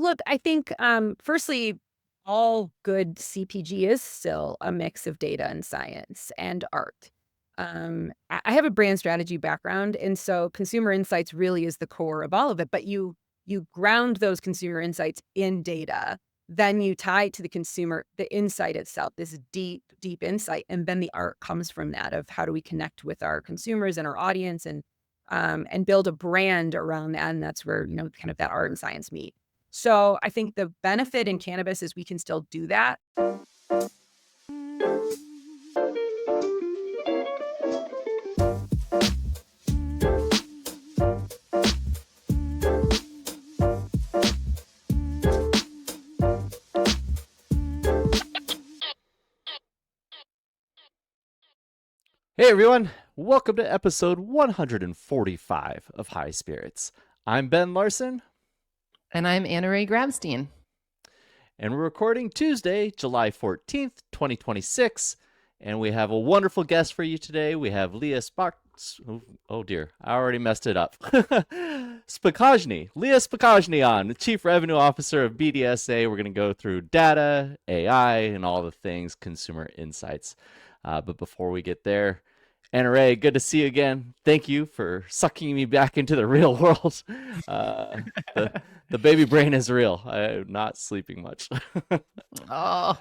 look, I think, firstly, all good CPG is still a mix of data and science and art. I have a brand strategy background, and so consumer insights really is the core of all of it, but you ground those consumer insights in data, then you tie it to the insight itself, this deep, deep insight, and then the art comes from that of how do we connect with our consumers and our audience and build a brand around that, and that's where, kind of that art and science meet. So, I think the benefit in cannabis is we can still do that. Hey everyone, welcome to episode 145 of High Spirits. I'm Ben Larson, And I'm Anna Ray Grabstein. and we're recording Tuesday, July 14th, 2026, and we have a wonderful guest for you today. We have Leah oh dear, I already messed it up. Spokojny, Leah Spokojny on, the Chief Revenue Officer of BDSA. We're going to go through data, AI, and all the things consumer insights. But before we get there, Anna Ray, good to see you again. Thank you for sucking me back into the real world. The baby brain is real. I'm not sleeping much. Oh,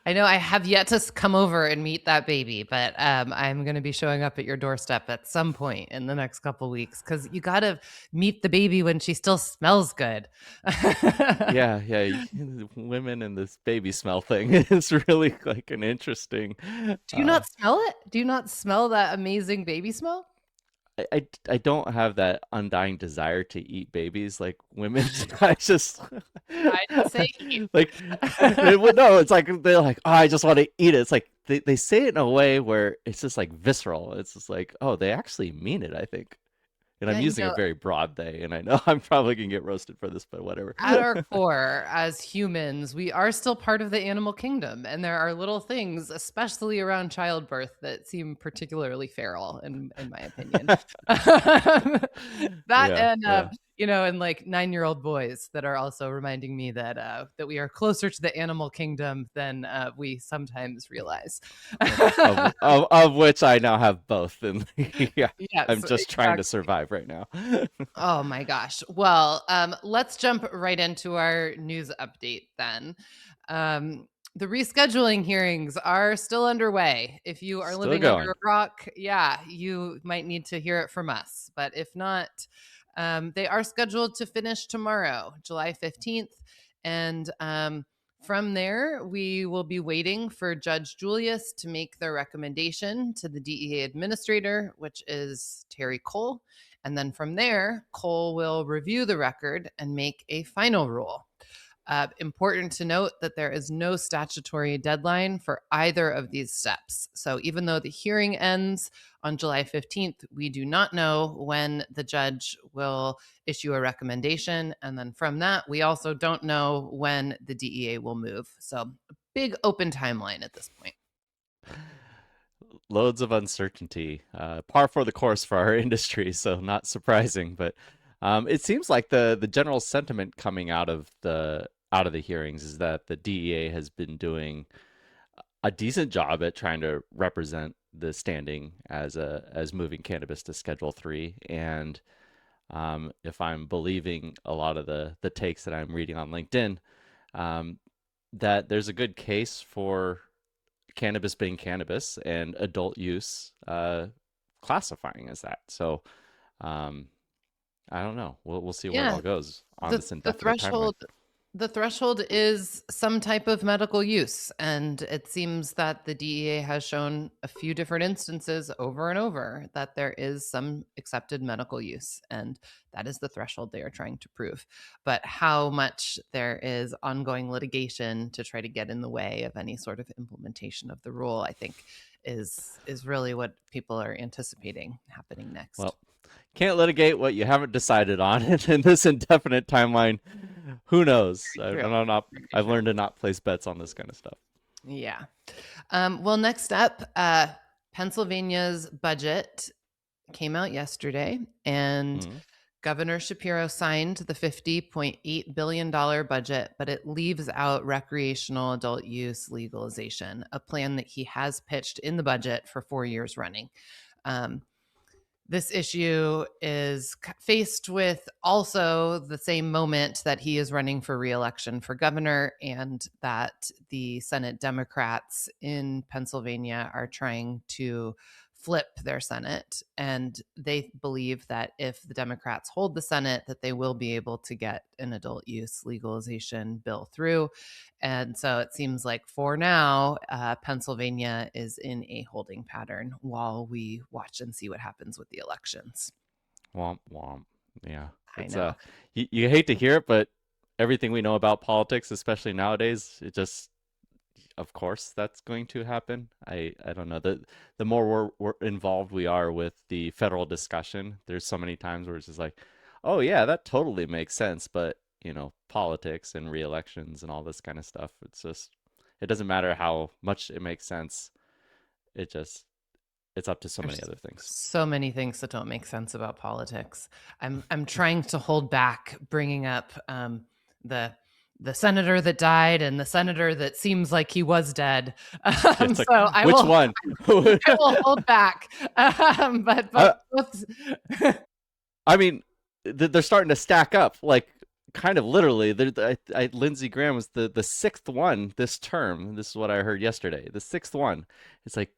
I know I have yet to come over and meet that baby, but I'm going to be showing up at your doorstep at some point in the next couple weeks because you got to meet the baby when she still smells good. Yeah. Women and this baby smell thing is really like an interesting. Do you not smell it? Do you not smell that amazing baby smell? I don't have that undying desire to eat babies like women. I just I didn't say eat. like no, it's like they're like, oh, I just want to eat it. It's like they say it in a way where it's just like visceral. It's just like, oh, they actually mean it, I think. And I'm Yeah, using a very broad they, and I know I'm probably gonna get roasted for this, but whatever. at our core, as humans, we are still part of the animal kingdom. And there are little things, especially around childbirth, that seem particularly feral, in my opinion. That Yeah, and, yeah. and like 9-year-old boys that are also reminding me that we are closer to the animal kingdom than we sometimes realize. Of which I now have both, and yeah, I'm Yes, just trying to exactly. survive right now. Oh my gosh. Well, let's jump right into our news update then. The rescheduling hearings are still underway. If you are Still living under going. a rock, yeah, you might need to hear it from us. But if not, they are scheduled to finish tomorrow, July 15th. And from there, we will be waiting for Judge Julius to make their recommendation to the DEA administrator, which is Terry Cole. And then from there, Cole will review the record and make a final rule. Important to note that there is no statutory deadline for either of these steps. So even though the hearing ends on July 15th, we do not know when the judge will issue a recommendation. And then from that, we also don't know when the DEA will move. So big open timeline at this point. Loads of uncertainty, par for the course for our industry, so not surprising. But it seems like the general sentiment coming out of the hearings is that the DEA has been doing a decent job at trying to represent the standing as moving cannabis to Schedule 3, and if I'm believing a lot of the takes that I'm reading on LinkedIn, um, that there's a good case for cannabis being cannabis and adult use classifying as that. So um, I don't know. We'll see where it Yeah, all goes on the this the indefinite timeline. threshold is some type of medical use, and it seems that the DEA has shown a few different instances over and over that there is some accepted medical use, and that is the threshold they are trying to prove. But how much there is ongoing litigation to try to get in the way of any sort of implementation of the rule, I think is really what people are anticipating happening next. Well, can't litigate what you haven't decided on in this indefinite timeline. Who knows? True. I've learned to not place bets on this kind of stuff. Yeah. Well, next up, Pennsylvania's budget came out yesterday, and Mhm. Governor Shapiro signed the $50.8 billion budget, but it leaves out recreational adult use legalization, a plan that he has pitched in the budget for 4 years running. This issue is faced with also the same moment that he is running for reelection for governor, and that the Senate Democrats in Pennsylvania are trying to flip their Senate. And they believe that if the Democrats hold the Senate, that they will be able to get an adult use legalization bill through. And so it seems like for now, Pennsylvania is in a holding pattern while we watch and see what happens with the elections. Womp womp. Yeah, I it's know. you hate to hear it, but everything we know about politics, especially nowadays, it just, of course, that's going to happen. I don't know. The more we're involved we are with the federal discussion, there's so many times where it's just like, oh yeah, that totally makes sense, but politics and re-elections and all this kind of stuff, it's just, it doesn't matter how much it makes sense. It just, it's up to so many There's other things. so many things that don't make sense about politics. I'm trying to hold back bringing up the senator that died and the senator that seems like he was dead. It's like, So I which will one? I will hold back. But both I mean, they're starting to stack up, like kind of literally. Lindsey Graham was the sixth one this term. This is what I heard yesterday. The sixth one. It's like,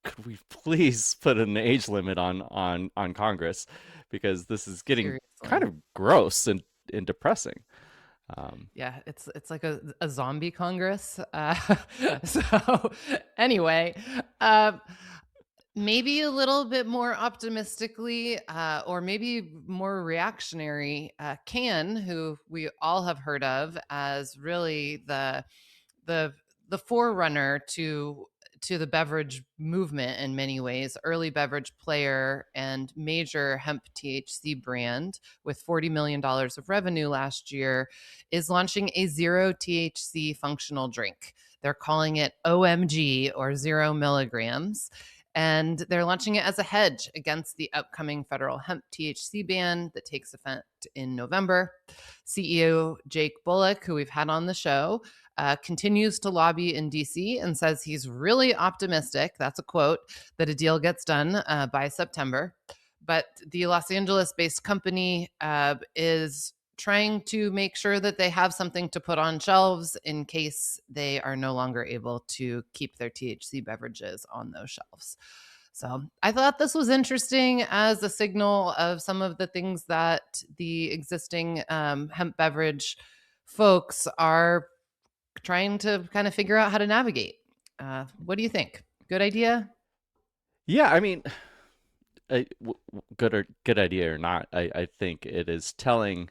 could we please put an age limit on Congress, because this is getting seriously. kind of gross and depressing. Yeah, it's like a zombie Congress. So anyway, maybe a little bit more optimistically, or maybe more reactionary, Can, who we all have heard of as really the forerunner to the beverage movement in many ways, early beverage player and major hemp THC brand with $40 million of revenue last year, is launching a zero THC functional drink. They're calling it OMG, or 0 milligrams. And they're launching it as a hedge against the upcoming federal hemp THC ban that takes effect in November. CEO Jake Bullock, who we've had on the show, continues to lobby in DC and says he's really optimistic, that's a quote, that a deal gets done by September. But the Los Angeles-based company is trying to make sure that they have something to put on shelves in case they are no longer able to keep their THC beverages on those shelves. So I thought this was interesting as a signal of some of the things that the existing hemp beverage folks are trying to kind of figure out how to navigate. What do you think? Good idea? Yeah, I mean, good idea or not, I think it is telling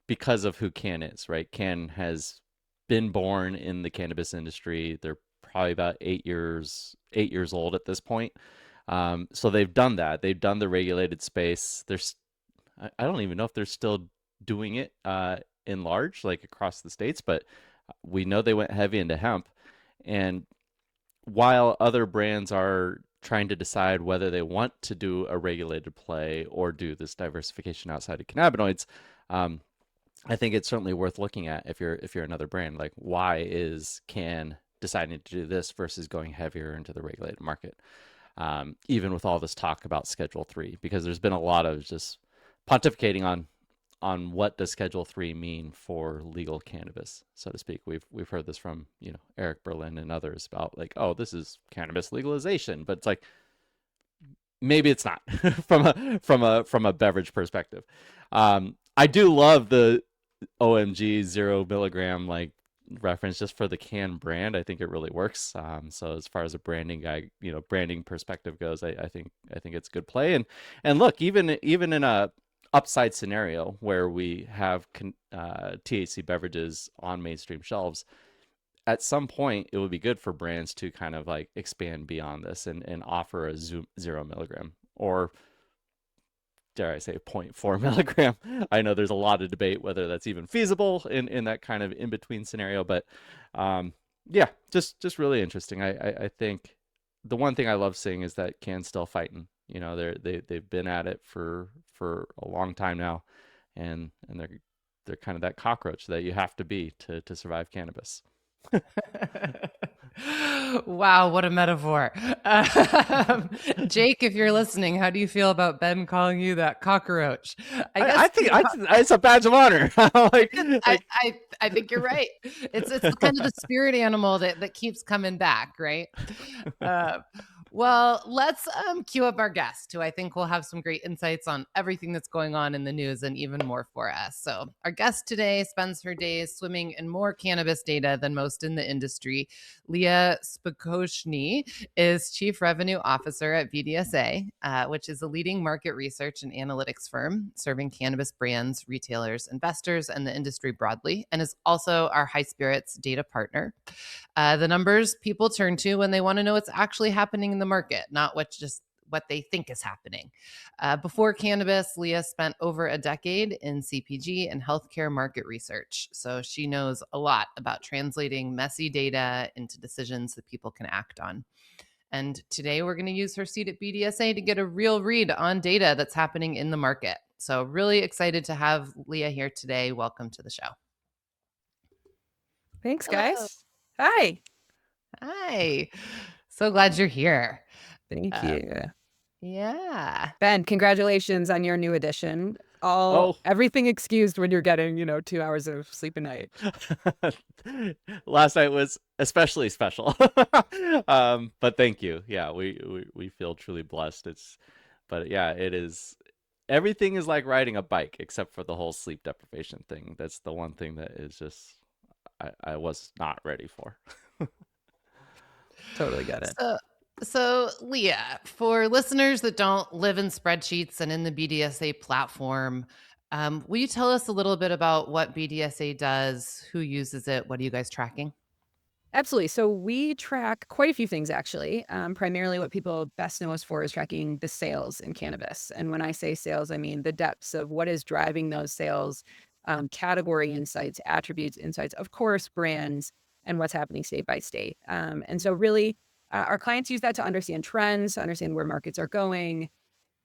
because of who Can is, right? Can has been born in the cannabis industry. They're probably about 8 years old at this point. So they've done that. They've done the regulated space. I don't even know if they're still doing it in large, like across the states, but we know they went heavy into hemp. And while other brands are trying to decide whether they want to do a regulated play or do this diversification outside of cannabinoids, I think it's certainly worth looking at if you're another brand. Like, why is Can deciding to do this versus going heavier into the regulated market? Even with all this talk about Schedule 3, because there's been a lot of just pontificating on what does Schedule 3 mean for legal cannabis, so to speak. We've heard this from Eric Berlin and others about like, oh, this is cannabis legalization, but it's like maybe it's not from a beverage perspective. I do love the OMG 0 milligram like reference just for the Can brand. I think it really works. So as far as a branding perspective goes, I think it's good play. And look, even in a upside scenario where we have THC beverages on mainstream shelves, at some point it would be good for brands to kind of like expand beyond this and offer a 0 milligram, or dare I say 0.4 milligram. I know there's a lot of debate whether that's even feasible in that kind of in-between scenario, but yeah, just really interesting. I think the one thing I love seeing is that Can's still fighting. They've been at it for a long time now. and they're kind of that cockroach that you have to be to survive cannabis. Wow, what a metaphor. Jake, if you're listening, how do you feel about Ben calling you that cockroach? I guess I think it's a badge of honor. like, I, like I think you're right. It's kind of the spirit animal that keeps coming back, right? Uh, well, let's cue up our guest, who I think will have some great insights on everything that's going on in the news and even more for us. So, our guest today spends her days swimming in more cannabis data than most in the industry. Leah Spikoshny is Chief Revenue Officer at BDSA, which is a leading market research and analytics firm serving cannabis brands, retailers, investors, and the industry broadly, and is also our High Spirits data partner. The numbers people turn to when they want to know what's actually happening in the market, not what they think is happening. Before cannabis, Leah spent over a decade in CPG and healthcare market research. So she knows a lot about translating messy data into decisions that people can act on. And today we're going to use her seat at BDSA to get a real read on data that's happening in the market. So really excited to have Leah here today. Welcome to the show. Thanks, Hello. guys. Hi. Hi. So glad you're here. Thank you. Yeah. Ben, congratulations on your new edition. Everything excused when you're getting, 2 hours of sleep a night. Last night was especially special. But thank you. Yeah, we feel truly blessed. It is. Everything is like riding a bike except for the whole sleep deprivation thing. That's the one thing that is just I was not ready for. Totally get it. So Leah, for listeners that don't live in spreadsheets and in the BDSA platform, will you tell us a little bit about what BDSA does, who uses it, what are you guys tracking? Absolutely. So we track quite a few things, actually. Primarily what people best know us for is tracking the sales in cannabis. And when I say sales, I mean the depths of what is driving those sales, category insights, attributes, insights, of course, brands, and what's happening state by state. And so really, our clients use that to understand trends, understand where markets are going,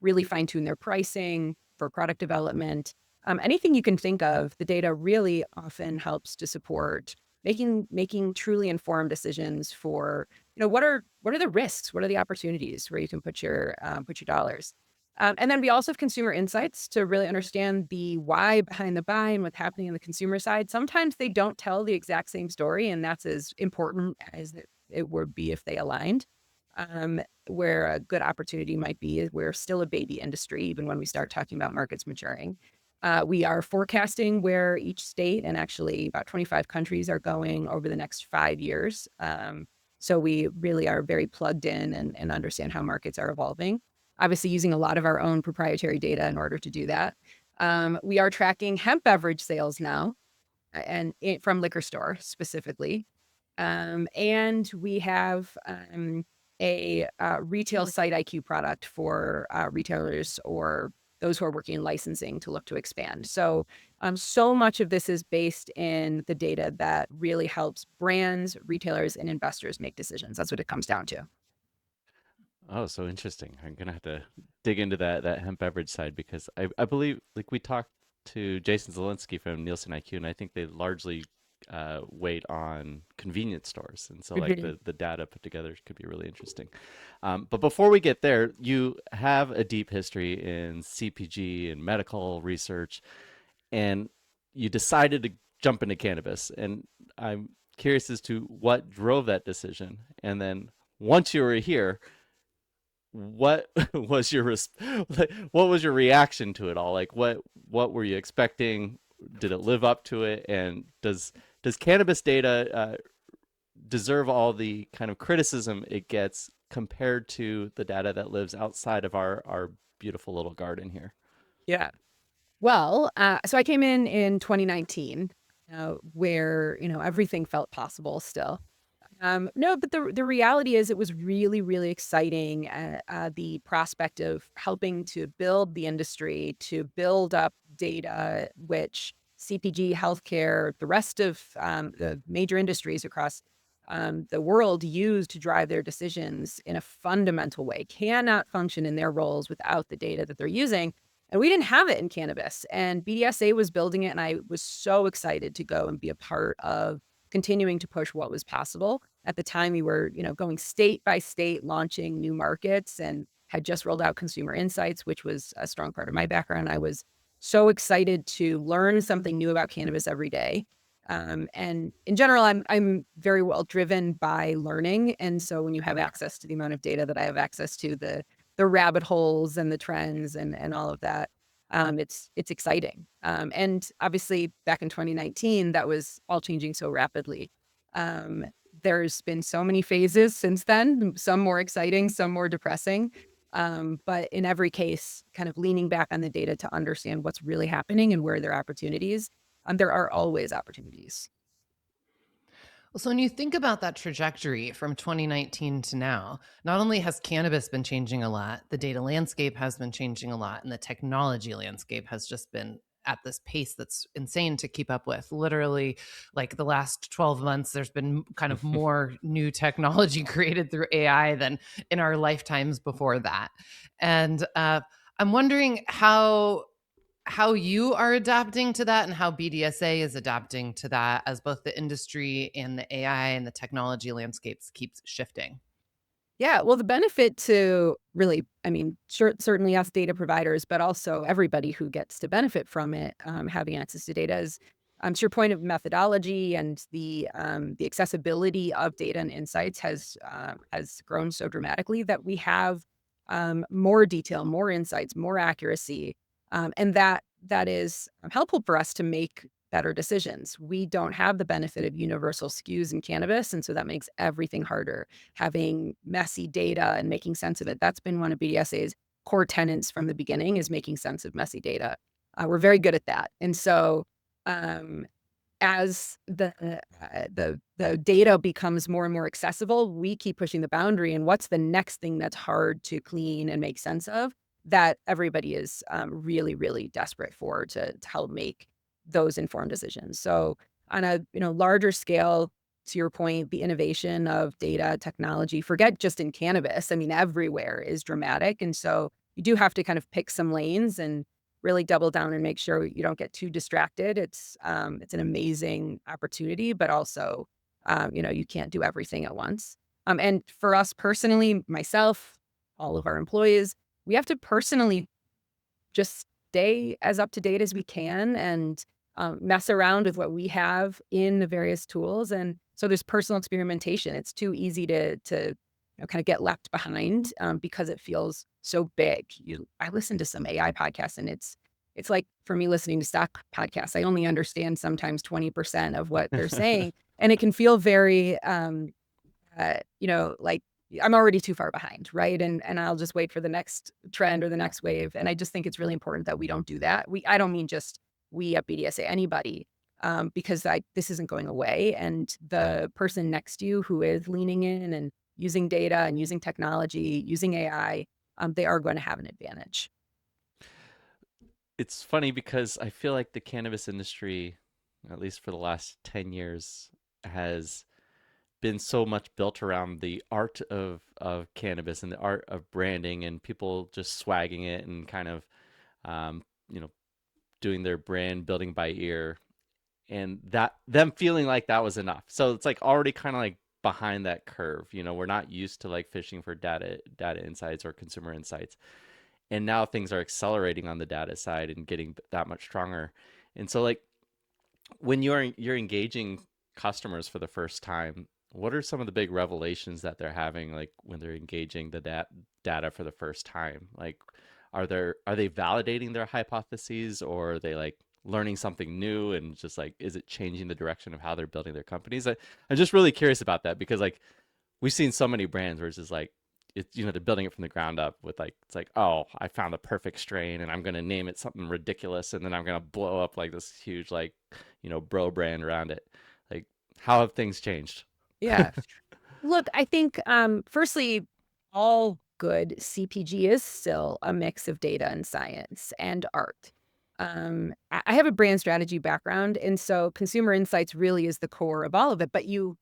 really fine tune their pricing for product development. Anything you can think of, the data really often helps to support making truly informed decisions for, what are the risks, what are the opportunities where you can put your dollars. And then we also have consumer insights to really understand the why behind the buy and what's happening on the consumer side. Sometimes they don't tell the exact same story, and that's as important as it would be if they aligned. Where a good opportunity might be is we're still a baby industry, even when we start talking about markets maturing. We are forecasting where each state and actually about 25 countries are going over the next 5 years. So we really are very plugged in and understand how markets are evolving. Obviously, using a lot of our own proprietary data in order to do that. We are tracking hemp beverage sales now, and from liquor store specifically. And we have a retail site IQ product for retailers or those who are working in licensing to look to expand. So much of this is based in the data that really helps brands, retailers, and investors make decisions. That's what it comes down to. Oh, so interesting. I'm gonna have to dig into that hemp beverage side because I believe like we talked to Jason Zielinski from Nielsen IQ, and I think they largely weight on convenience stores, and so like the data put together could be really interesting. But before we get there, you have a deep history in CPG and medical research, and you decided to jump into cannabis. And I'm curious as to what drove that decision. And then once you were here, what was your what was your reaction to it all? Like what were you expecting? Did it live up to it? And does cannabis data deserve all the kind of criticism it gets compared to the data that lives outside of our beautiful little garden here? Yeah. Well, so I came in 2019, where everything felt possible still. No, but the reality is it was really, really exciting. The prospect of helping to build the industry, to build up data, which CPG, healthcare, the rest of the major industries across the world use to drive their decisions in a fundamental way, cannot function in their roles without the data that they're using. And we didn't have it in cannabis. And BDSA was building it. And I was so excited to go and be a part of continuing to push what was possible. At the time, we were, going state by state, launching new markets and had just rolled out consumer insights, which was a strong part of my background. I was so excited to learn something new about cannabis every day. And in general, I'm very well driven by learning. And so when you have access to the amount of data that I have access to, the rabbit holes and the trends and all of that, it's exciting. And obviously back in 2019, that was all changing so rapidly. Um, there's been so many phases since then, some more exciting, some more depressing. But in every case, kind of leaning back on the data to understand what's really happening and where there are opportunities. There are always opportunities. So when you think about that trajectory from 2019 to now, not only has cannabis been changing a lot, the data landscape has been changing a lot, and the technology landscape has just been at this pace that's insane to keep up with. Literally, like the last 12 months, there's been kind of more new technology created through AI than in our lifetimes before that. And I'm wondering how you are adapting to that and how BDSA is adapting to that as both the industry and the AI and the technology landscapes keeps shifting. Yeah, well, the benefit to really, I mean, certainly us data providers, but also everybody who gets to benefit from it, having access to data is, to your point of methodology and the accessibility of data and insights has grown so dramatically that we have more detail, more insights, more accuracy, and that is helpful for us to make better decisions. We don't have the benefit of universal SKUs in cannabis, and so that makes everything harder. Having messy data and making sense of it, that's been one of BDSA's core tenets from the beginning, is making sense of messy data. We're very good at that. And so, um, as the data becomes more and more accessible, we keep pushing the boundary. And what's the next thing that's hard to clean and make sense of, that everybody is really, really desperate for to help make those informed decisions. So on a larger scale, to your point, the innovation of data technology, forget just in cannabis, I mean, everywhere is dramatic. And so you do have to kind of pick some lanes and really double down and make sure you don't get too distracted. It's an amazing opportunity, but also you can't do everything at once. And for us personally, myself, all of our employees, we have to personally just stay as up to date as we can and mess around with what we have in the various tools. And so there's personal experimentation. It's too easy to kind of get left behind because it feels so big. I listen to some AI podcasts, and it's like, for me, listening to stock podcasts, I only understand sometimes 20% of what they're saying, and it can feel very like I'm already too far behind, right? And I'll just wait for the next trend or the next wave. And I just think it's really important that we don't do that. I don't mean just we at BDSA, anybody, because this isn't going away. And the person next to you who is leaning in and using data and using technology, using AI, they are going to have an advantage. It's funny because I feel like the cannabis industry, at least for the last 10 years, has been so much built around the art of cannabis and the art of branding and people just swagging it and kind of um, you know doing their brand building by ear, and that them feeling like that was enough. So it's like already kind of like behind that curve. We're not used to like fishing for data insights or consumer insights, and now things are accelerating on the data side and getting that much stronger. And so like when you're engaging customers for the first time, what are some of the big revelations that they're having, like when they're engaging the data for the first time? Like, are they validating their hypotheses, or are they like learning something new, and just like, is it changing the direction of how they're building their companies? I'm just really curious about that, because like we've seen so many brands where it's just like they're building it from the ground up with like, it's like, oh, I found the perfect strain and I'm gonna name it something ridiculous, and then I'm gonna blow up like this huge like bro brand around it. Like, how have things changed? Yeah. Look, I think, firstly, all good CPG is still a mix of data and science and art. I have a brand strategy background, and so consumer insights really is the core of all of it. But you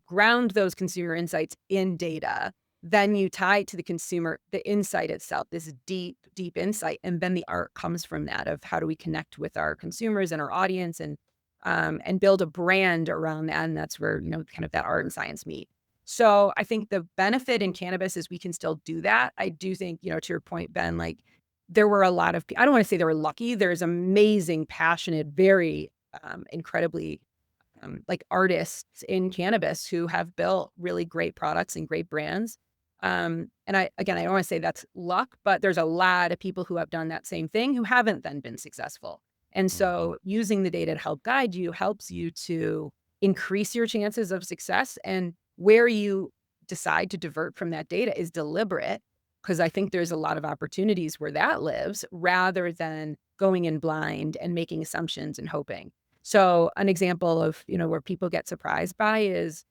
ground those consumer insights in data then you tie it to the consumer, the insight itself, this deep, deep insight, and then the art comes from that of how do we connect with our consumers and our audience and build a brand around that. And that's where, kind of that art and science meet. So I think the benefit in cannabis is we can still do that. I do think, to your point, Ben, like there were a lot of, I don't want to say they were lucky. There's amazing, passionate, very incredibly like artists in cannabis who have built really great products and great brands. And I don't want to say that's luck, but there's a lot of people who have done that same thing who haven't then been successful. And Hmm. so using the data to help guide you helps you to increase your chances of success. And where you decide to divert from that data is deliberate, because I think there's a lot of opportunities where that lives rather than going in blind and making assumptions and hoping. So an example of, where people get surprised by is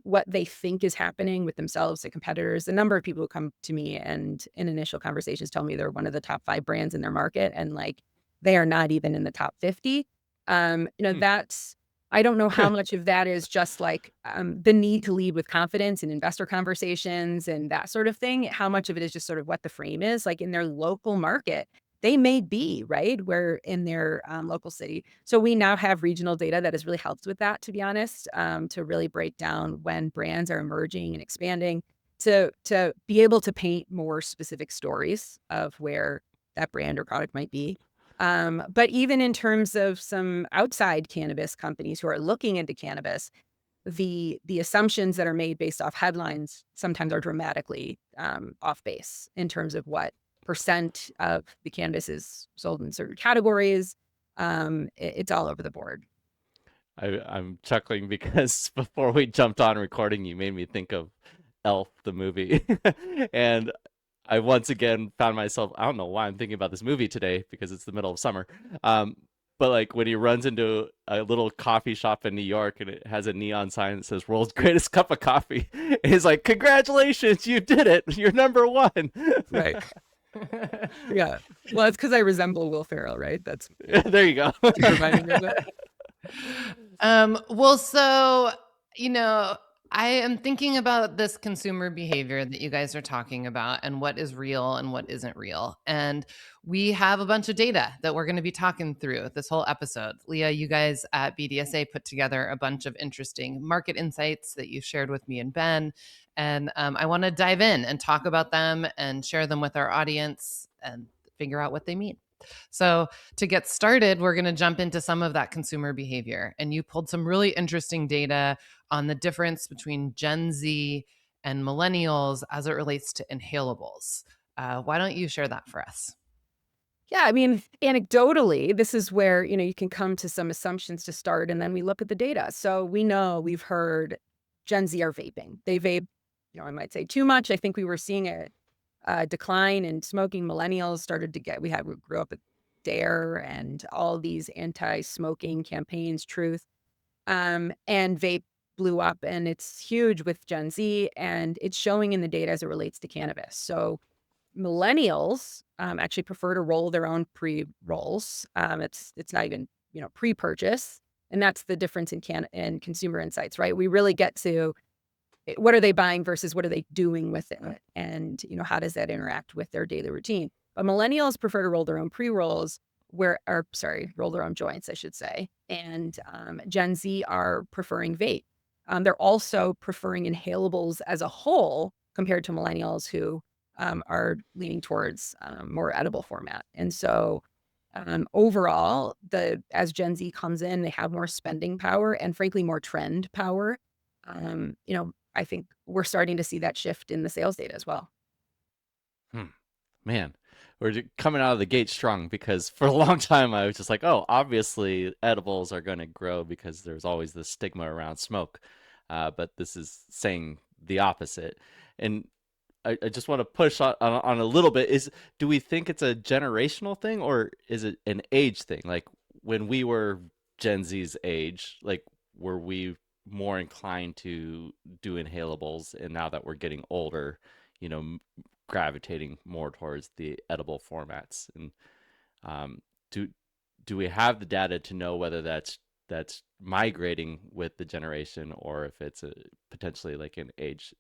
what they think is happening with themselves, the competitors. The number of people who come to me and in initial conversations tell me they're one of the top 5 brands in their market, and like they are not even in the top 50. Hmm. That's I don't know how much of that is just like the need to lead with confidence in investor conversations and that sort of thing. How much of it is just sort of what the frame is like in their local market. They may be right where in their local city. So we now have regional data that has really helped with that, to be honest, to really break down when brands are emerging and expanding, to be able to paint more specific stories of where that brand or product might be. But even in terms of some outside cannabis companies who are looking into cannabis, the assumptions that are made based off headlines sometimes are dramatically off base in terms of what percent of the cannabis is sold in certain categories. It's all over the board. I'm chuckling because before we jumped on recording, you made me think of Elf, the movie. And I once again found myself, I don't know why I'm thinking about this movie today because it's the middle of summer. Um, but like when he runs into a little coffee shop in New York and it has a neon sign that says world's greatest cup of coffee, and he's like, congratulations, you did it. You're number one. Right. Yeah. Well, it's because I resemble Will Ferrell, right? That's There you go. keep reminding me of that. Well, so, you know, I am thinking about this consumer behavior that you guys are talking about and what is real and what isn't real. And we have a bunch of data that we're going to be talking through this whole episode. Leah, you guys at BDSA put together a bunch of interesting market insights that you shared with me and Ben. And I want to dive in and talk about them and share them with our audience and figure out what they mean. So, to get started, we're going to jump into some of that consumer behavior. And you pulled some really interesting data on the difference between Gen Z and millennials as it relates to inhalables. Why don't you share that for us? Yeah, I mean, anecdotally, this is where, you can come to some assumptions to start, and then we look at the data. So we know we've heard Gen Z are vaping. They vape, I might say too much. I think we were seeing a decline in smoking. Millennials started to we grew up with Dare and all these anti-smoking campaigns, Truth, and vape blew up, and it's huge with Gen Z, and it's showing in the data as it relates to cannabis. So millennials actually prefer to roll their own pre-rolls. It's not even pre-purchase, and that's the difference in consumer insights, right? We really get to what are they buying versus what are they doing with it, and how does that interact with their daily routine. But millennials prefer to roll their own pre-rolls, roll their own joints, I should say, and Gen Z are preferring vape. They're also preferring inhalables as a whole compared to millennials who are leaning towards more edible format. And so overall, as Gen Z comes in, they have more spending power and frankly more trend power. I think we're starting to see that shift in the sales data as well. Hmm. Man, we're coming out of the gate strong because for a long time I was just like, oh, obviously edibles are going to grow because there's always this stigma around smoke. But this is saying the opposite. And I just want to push on a little bit. Do we think it's a generational thing or is it an age thing? Like when we were Gen Z's age, like were we more inclined to do inhalables, and now that we're getting older, you know, gravitating more towards the edible formats? And um, do do we have the data to know whether that's migrating with the generation or if it's a potentially like an age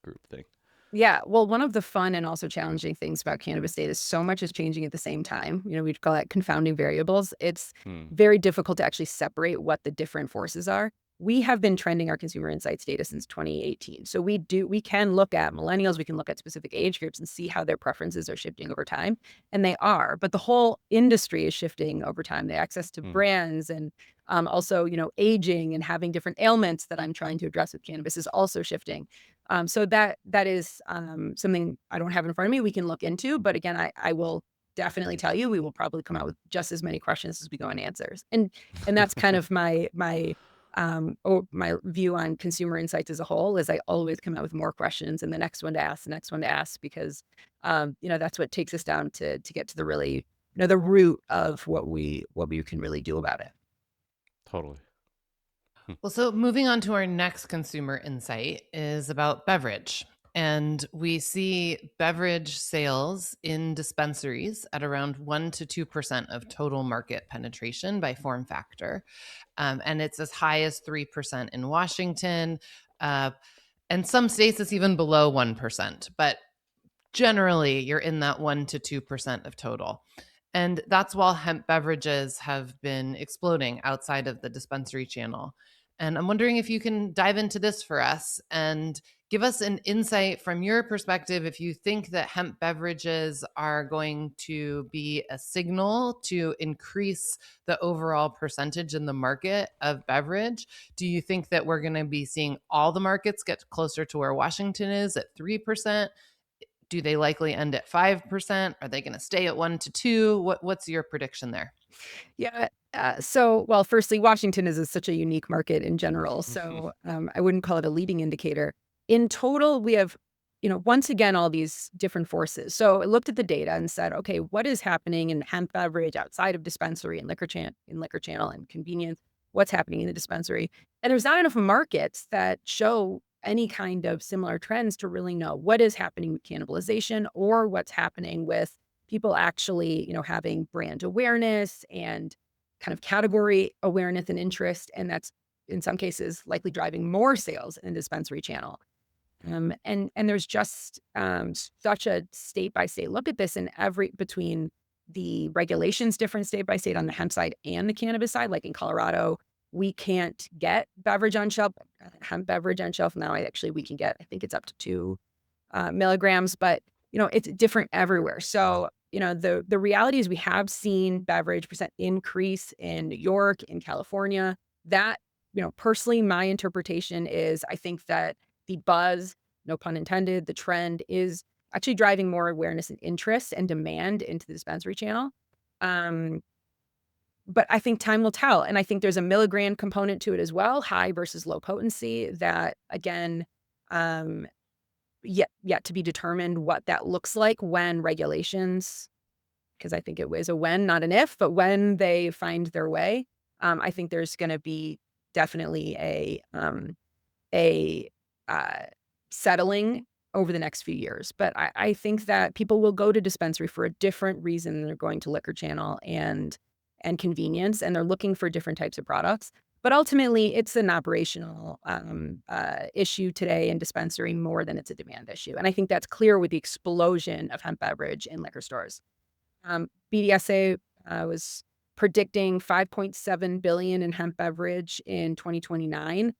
group thing? Yeah, well, one of the fun and also challenging things about cannabis data is so much is changing at the same time. We'd call that confounding variables. It's Hmm. very difficult to actually separate what the different forces are. We have been trending our consumer insights data since 2018. So we can look at millennials, we can look at specific age groups and see how their preferences are shifting over time. And they are, but the whole industry is shifting over time. The access to Hmm. brands and also, aging and having different ailments that I'm trying to address with cannabis is also shifting. So that is something I don't have in front of me. We can look into, but again, I will definitely tell you we will probably come out with just as many questions as we go in answers, and that's kind of my view on consumer insights as a whole. Is I always come out with more questions and the next one to ask, the next one to ask, because that's what takes us down to get to the really the root of what we can really do about it. Totally. Well, so moving on to our next consumer insight is about beverage. And we see beverage sales in dispensaries at around 1 to 2% of total market penetration by form factor. And it's as high as 3% in Washington. Uh, and some states it's even below 1%. But generally, you're in that 1 to 2% of total. And that's while hemp beverages have been exploding outside of the dispensary channel. And I'm wondering if you can dive into this for us and give us an insight from your perspective if you think that hemp beverages are going to be a signal to increase the overall percentage in the market of beverage. Do you think that we're going to be seeing all the markets get closer to where Washington is at 3%? Do they likely end at 5%? Are they going to stay at 1 to 2? What's your prediction there? Yeah. So, well, firstly, Washington is such a unique market in general. So, I wouldn't call it a leading indicator. In total, we have, once again, all these different forces. So, I looked at the data and said, okay, what is happening in hemp beverage outside of dispensary and liquor channel and convenience? What's happening in the dispensary? And there's not enough markets that show any kind of similar trends to really know what is happening with cannibalization or what's happening with people actually, having brand awareness and kind of category awareness and interest. And that's in some cases likely driving more sales in the dispensary channel. And there's just such a state by state look at this and every between the regulations different state by state on the hemp side and the cannabis side. Like in Colorado, we can't get beverage on shelf, hemp beverage on shelf. Now we can get, I think it's up to 2 milligrams, but it's different everywhere. So, the reality is we have seen beverage percent increase in New York, in California. That, personally, my interpretation is I think that the buzz, no pun intended, the trend is actually driving more awareness and interest and demand into the dispensary channel. Um, but I think time will tell. And I think there's a milligram component to it as well, high versus low potency, that again, um, yet to be determined what that looks like when regulations, because I think it was a when, not an if, but when they find their way, I think there's going to be definitely a uh, settling over the next few years. But I think that people will go to dispensary for a different reason than they're going to liquor channel and convenience, and they're looking for different types of products. But ultimately, it's an operational issue today in dispensary more than it's a demand issue. And I think that's clear with the explosion of hemp beverage in liquor stores. BDSA was predicting 5.7 billion in hemp beverage in 2029.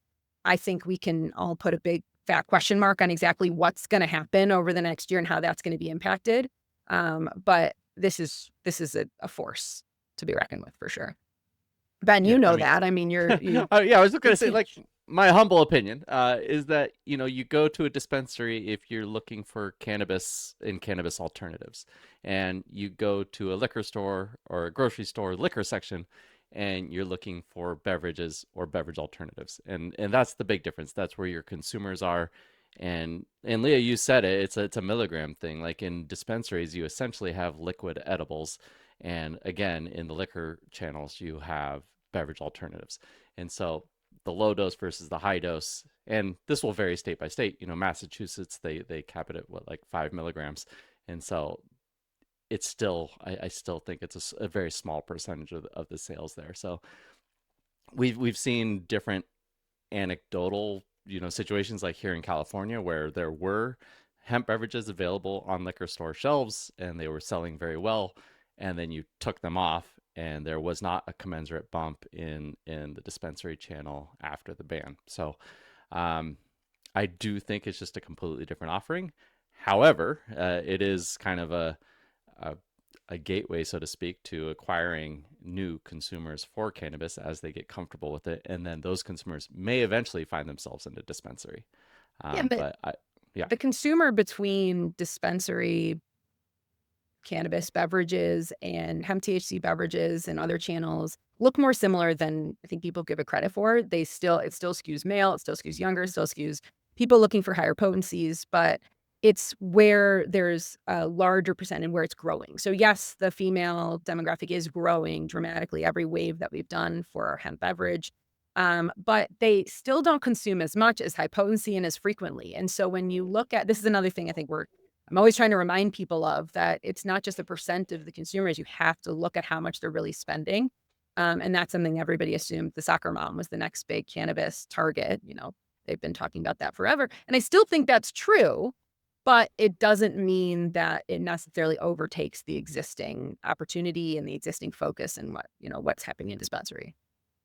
I think we can all put a big fat question mark on exactly what's going to happen over the next year and how that's going to be impacted. But this is a force to be reckoned with for sure. Ben, Yeah, you I know mean, that. I mean, you oh, yeah, I was just gonna it's say, like, huge. my humble opinion is that you go to a dispensary if you're looking for cannabis and cannabis alternatives, and you go to a liquor store or a grocery store liquor section, and you're looking for beverages or beverage alternatives, and that's the big difference. That's where your consumers are, and Leah, you said it. It's a milligram thing. Like in dispensaries, you essentially have liquid edibles, and again, in the liquor channels, you have beverage alternatives. And so the low dose versus the high dose, and this will vary state by state. Massachusetts, they cap it at what, like 5 milligrams. And so it's still, I still think it's a very small percentage of the sales there. So we've seen different anecdotal situations like here in California where there were hemp beverages available on liquor store shelves and they were selling very well, and then you took them off and there was not a commensurate bump in the dispensary channel after the ban. So um, I do think it's just a completely different offering. However, it is kind of a a gateway, so to speak, to acquiring new consumers for cannabis as they get comfortable with it, and then those consumers may eventually find themselves in a dispensary. Yeah, but But yeah, the consumer between dispensary cannabis beverages and hemp THC beverages and other channels look more similar than I think people give it credit for. It still skews male, it still skews younger, it still skews people looking for higher potencies, but it's where there's a larger percent and where it's growing. So yes, the female demographic is growing dramatically every wave that we've done for our hemp beverage. But they still don't consume as much as high potency and as frequently. And so when you look at this is another thing I think I'm always trying to remind people of that it's not just a percent of the consumers. You have to look at how much they're really spending. And that's something everybody assumed the soccer mom was the next big cannabis target. They've been talking about that forever. And I still think that's true, but it doesn't mean that it necessarily overtakes the existing opportunity and the existing focus and what's happening in dispensary.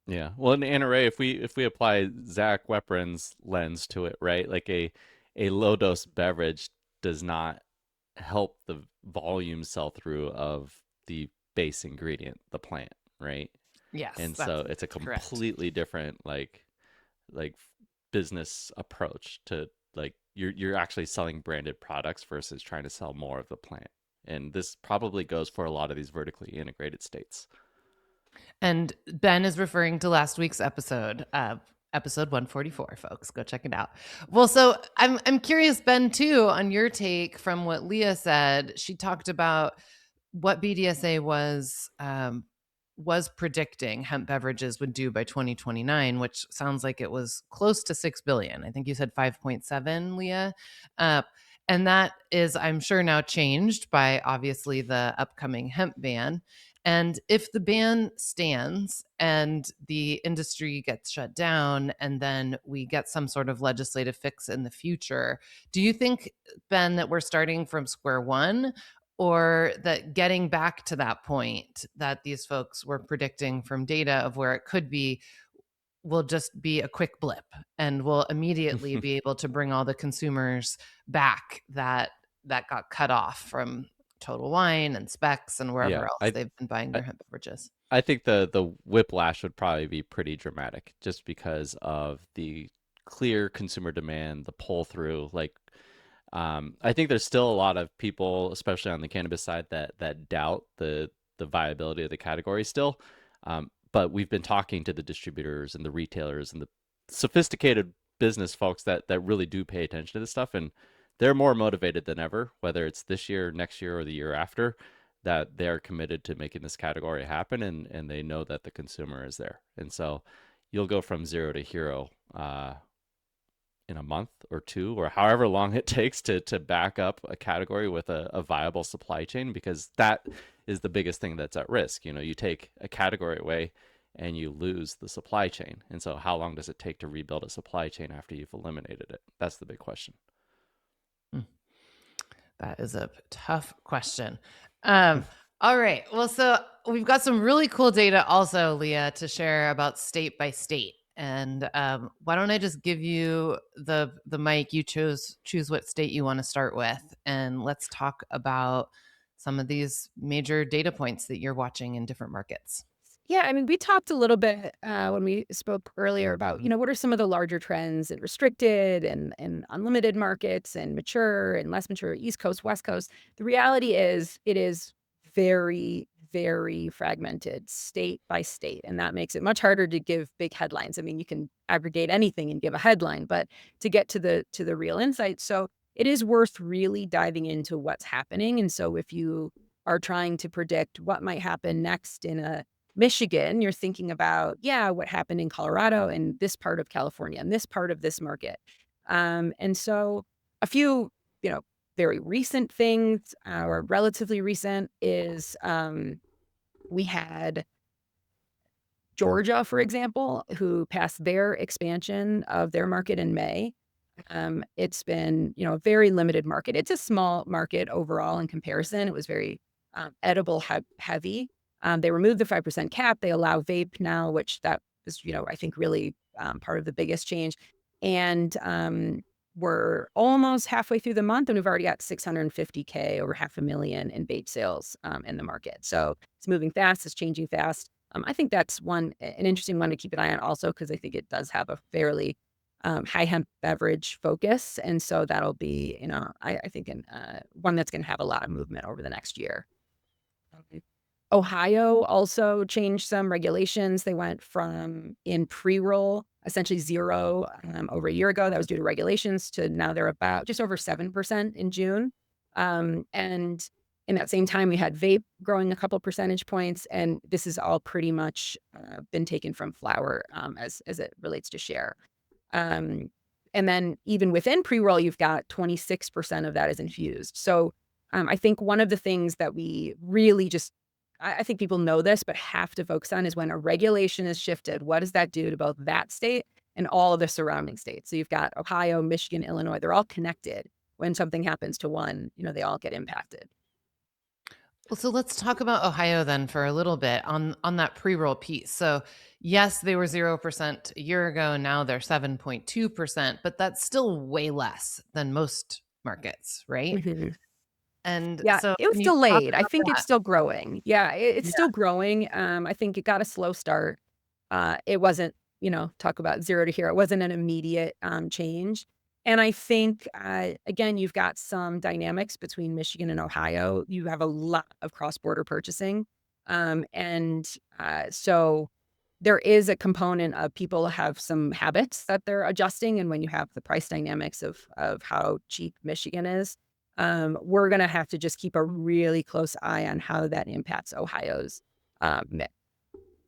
yeah. Well, in NRA, if we apply Zach Weprin's lens to it, right, like a low dose beverage does not help the volume sell through of the base ingredient, the plant, right? Yes, And that's so it's a correct. completely different like business approach to like you're actually selling branded products versus trying to sell more of the plant. And this probably goes for a lot of these vertically integrated states. And Ben is referring to last week's episode 144, folks. Go check it out. Well, so I'm curious, Ben, too, on your take from what Leah said. She talked about what BDSA was predicting hemp beverages would do by 2029, which sounds like it was close to 6 billion. I think you said 5.7, Leah. Uh, and that is, I'm sure, now changed by obviously the upcoming hemp ban. And if the ban stands and the industry gets shut down and then we get some sort of legislative fix in the future, do you think, Ben, that we're starting from square one, or that getting back to that point that these folks were predicting from data of where it could be will just be a quick blip and we'll immediately be able to bring all the consumers back that got cut off from Total Wine and Specs and wherever Yeah, else they've been buying I their hemp beverages? I think the whiplash would probably be pretty dramatic just because of the clear consumer demand, the pull through. I think there's still a lot of people, especially on the cannabis side, that doubt the viability of the category still. But we've been talking to the distributors and the retailers and the sophisticated business folks that really do pay attention to this stuff, and they're more motivated than ever, whether it's this year, next year, or the year after, that they're committed to making this category happen, and they know that the consumer is there. And so you'll go from zero to hero in a month or two, or however long it takes to back up a category with a viable supply chain, because that is the biggest thing that's at risk. You take a category away and you lose the supply chain. And so how long does it take to rebuild a supply chain after you've eliminated it? That's the big question. That is a tough question. All right. Well, so we've got some really cool data also, Leah, to share about state by state. And why don't I just give you the mic? You choose what state you want to start with, and let's talk about some of these major data points that you're watching in different markets. Yeah, I mean, we talked a little bit when we spoke earlier about, what are some of the larger trends in restricted and unlimited markets and mature and less mature, East Coast, West Coast. The reality is it is very, very fragmented state by state. And that makes it much harder to give big headlines. I mean, you can aggregate anything and give a headline, but to get to the real insight. So it is worth really diving into what's happening. And so if you are trying to predict what might happen next in a Michigan, you're thinking about, what happened in Colorado and this part of California and this part of this market. And so a few, very recent things or relatively recent is we had Georgia, for example, who passed their expansion of their market in May. It's been, a very limited market. It's a small market overall in comparison. It was very edible heavy. They removed the 5% cap. They allow vape now, which that is, I think really part of the biggest change. And we're almost halfway through the month, and we've already got 650K, over 500,000 in vape sales in the market. So it's moving fast. It's changing fast. I think that's an interesting one to keep an eye on also, because I think it does have a fairly high hemp beverage focus. And so that'll be, I think one that's going to have a lot of movement over the next year. Ohio also changed some regulations. They went from in pre-roll, essentially zero over a year ago. That was due to regulations, to now they're about just over 7% in June. And in that same time, we had vape growing a couple percentage points. And this is all pretty much been taken from flower as it relates to share. And then even within pre-roll, you've got 26% of that is infused. So I think one of the things that we really I think people know this, but have to focus on is when a regulation is shifted, what does that do to both that state and all of the surrounding states? So you've got Ohio, Michigan, Illinois, they're all connected. When something happens to one, they all get impacted. Well, so let's talk about Ohio then for a little bit on that pre-roll piece. So yes, they were 0% a year ago. Now they're 7.2%, but that's still way less than most markets, right? Mhm. And Yeah, so it was when you talk delayed. I about think it's that, still growing. Yeah, it's yeah, still growing. I think it got a slow start. It wasn't, talk about zero to hero. It wasn't an immediate change. And I think, again, you've got some dynamics between Michigan and Ohio. You have a lot of cross-border purchasing. So there is a component of people have some habits that they're adjusting. And when you have the price dynamics of how cheap Michigan is, we're going to have to just keep a really close eye on how that impacts Ohio's mix.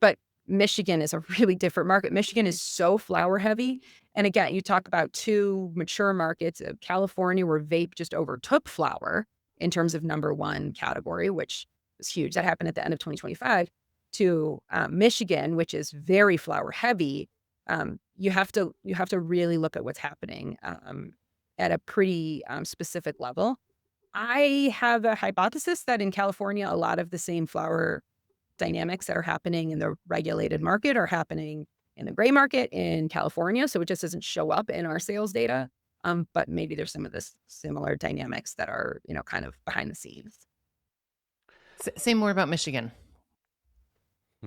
But Michigan is a really different market. Michigan is so flower heavy. And again, you talk about two mature markets of California, where vape just overtook flower in terms of number one category, which was huge. That happened at the end of 2025, to Michigan, which is very flower heavy. You have to really look at what's happening at a pretty specific level. I have a hypothesis that in California, a lot of the same flower dynamics that are happening in the regulated market are happening in the gray market in California. So it just doesn't show up in our sales data. But maybe there's some of this similar dynamics that are, kind of behind the scenes. say more about Michigan.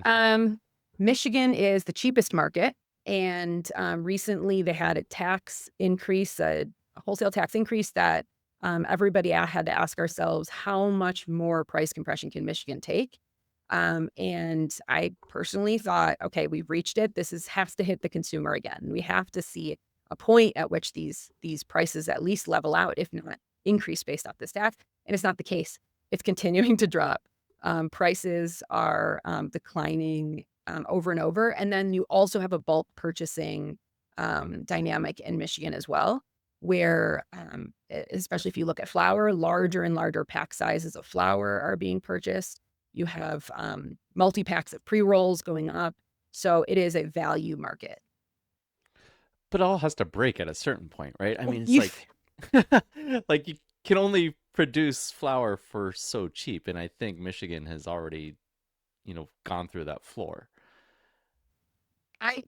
Um, Michigan is the cheapest market. And recently they had a tax increase, a wholesale tax increase that everybody had to ask ourselves, how much more price compression can Michigan take? And I personally thought, okay, we've reached it. Has to hit the consumer again. We have to see a point at which these prices at least level out, if not increase based off this tax. And it's not the case. It's continuing to drop. Prices are declining over and over. And then you also have a bulk purchasing dynamic in Michigan as well, where especially if you look at flour, larger and larger pack sizes of flour are being purchased. You have multi-packs of pre-rolls going up. So it is a value market. But it all has to break at a certain point, right? I Well, mean, it's like like you can only produce flour for so cheap, and I think Michigan has already, gone through that floor. I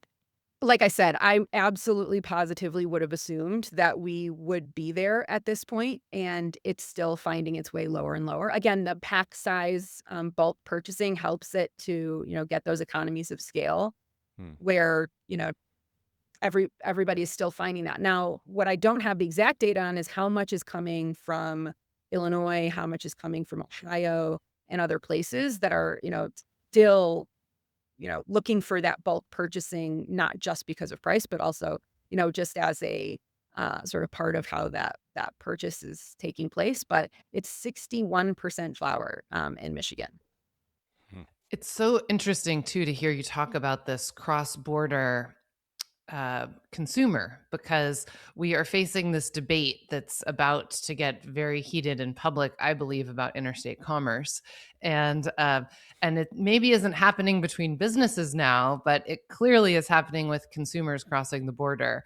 Like I said, I absolutely positively would have assumed that we would be there at this point, and it's still finding its way lower and lower. Again, the pack size, bulk purchasing helps it to, get those economies of scale Hmm. where, everybody is still finding that. Now, what I don't have the exact data on is how much is coming from Illinois, how much is coming from Ohio and other places that are, still looking for that bulk purchasing, not just because of price, but also, just as a sort of part of how that purchase is taking place. But it's 61% flour in Michigan. Hmm. It's so interesting too to hear you talk about this cross-border consumer, because we are facing this debate that's about to get very heated in public, I believe, about interstate commerce, and it maybe isn't happening between businesses now, but it clearly is happening with consumers crossing the border.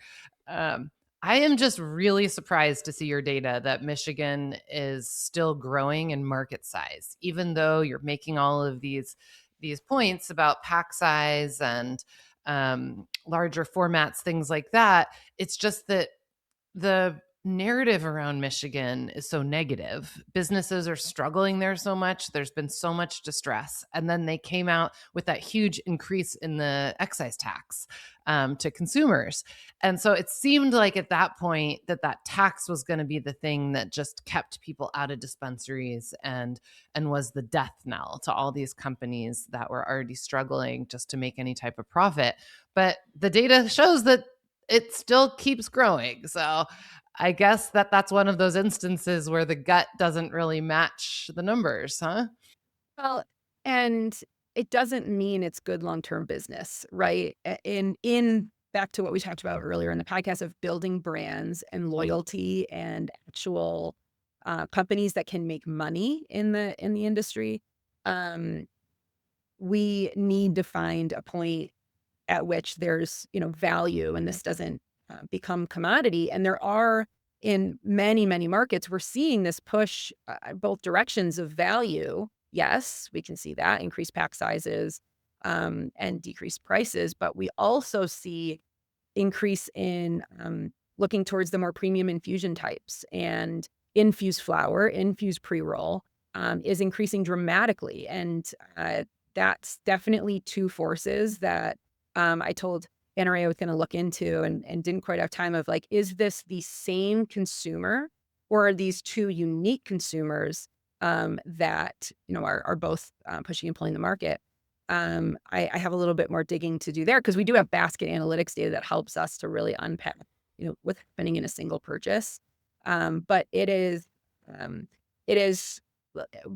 Um, I am just really surprised to see your data that Michigan is still growing in market size, even though you're making all of these points about pack size and larger formats, things like that. It's just that the narrative around Michigan is so negative. Businesses are struggling there so much. There's been so much distress. And then they came out with that huge increase in the excise tax to consumers. And so it seemed like at that point that that tax was going to be the thing that just kept people out of dispensaries and was the death knell to all these companies that were already struggling just to make any type of profit. But the data shows that it still keeps growing. So I guess that's one of those instances where the gut doesn't really match the numbers, huh? Well, and it doesn't mean it's good long-term business, right? In back to what we talked about earlier in the podcast of building brands and loyalty and actual companies that can make money in the industry. Um, we need to find a point at which there's, value and this doesn't become commodity. And there are in many, many markets, we're seeing this push both directions of value. Yes, we can see that increased pack sizes and decreased prices, but we also see increase in looking towards the more premium infusion types, and infused flower, infused pre-roll is increasing dramatically. And that's definitely two forces that I told NRA I was going to look into and didn't quite have time of, like, is this the same consumer or are these two unique consumers that, are both pushing and pulling the market? I have a little bit more digging to do there because we do have basket analytics data that helps us to really unpack, what's happening in a single purchase. But um, it is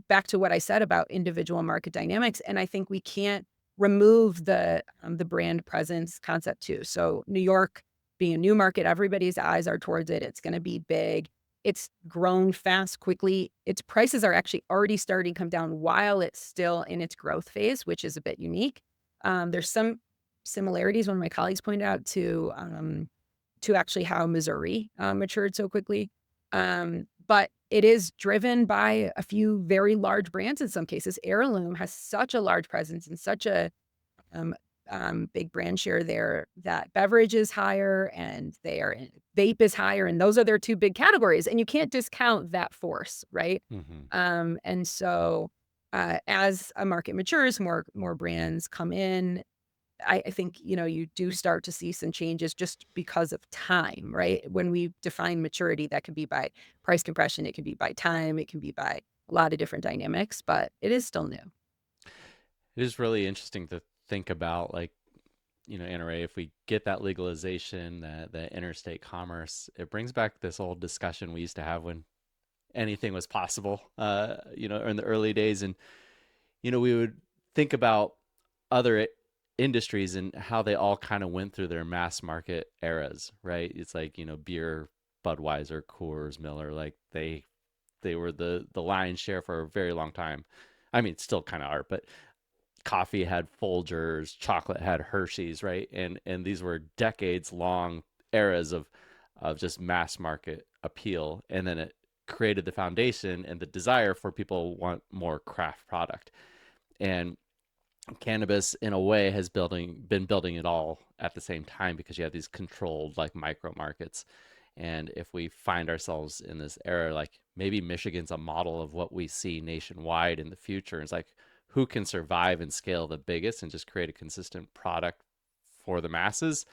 back to what I said about individual market dynamics. And I think we can't remove the brand presence concept too. So New York being a new market, everybody's eyes are towards it. It's going to be big. It's grown fast, quickly. Its prices are actually already starting to come down while it's still in its growth phase, which is a bit unique. There's some similarities, one of my colleagues pointed out, to actually how Missouri matured so quickly. But it is driven by a few very large brands in some cases. Heirloom has such a large presence and such a um, big brand share there that beverage is higher and vape is higher. And those are their two big categories. And you can't discount that force, right? Hmm. And so as a market matures, more brands come in. I think, you do start to see some changes just because of time, right? When we define maturity, that could be by price compression, it can be by time, it can be by a lot of different dynamics, but it is still new. It is really interesting to think about, like, NRA, if we get that legalization, that interstate commerce, it brings back this old discussion we used to have when anything was possible, in the early days. And, we would think about other industries and how they all kind of went through their mass market eras, right? It's like, beer, Budweiser, Coors, Miller, like they were the lion's share for a very long time. I mean, still kind of are, but coffee had Folgers, chocolate had Hershey's, right? And these were decades long eras of just mass market appeal, and then it created the foundation and the desire for people want more craft product. And cannabis in a way has been building it all at the same time, because you have these controlled like micro markets. And if we find ourselves in this era, like maybe Michigan's a model of what we see nationwide in the future. It's like, who can survive and scale the biggest and just create a consistent product for the masses?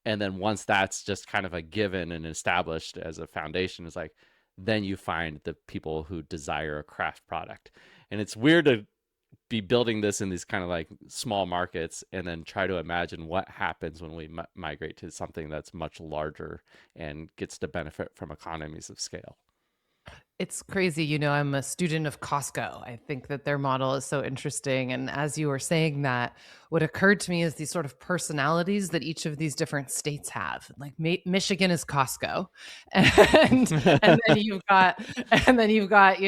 And then once that's just kind of a given and established as a foundation, is like, then you find the people who desire a craft product. And it's weird to be building this in these kind of like small markets and then try to imagine what happens when we migrate to something that's much larger and gets to benefit from economies of scale. It's crazy. I'm a student of Costco. I think that their model is so interesting. And as you were saying that, what occurred to me is these sort of personalities that each of these different states have. Like Michigan is Costco, and and then you've got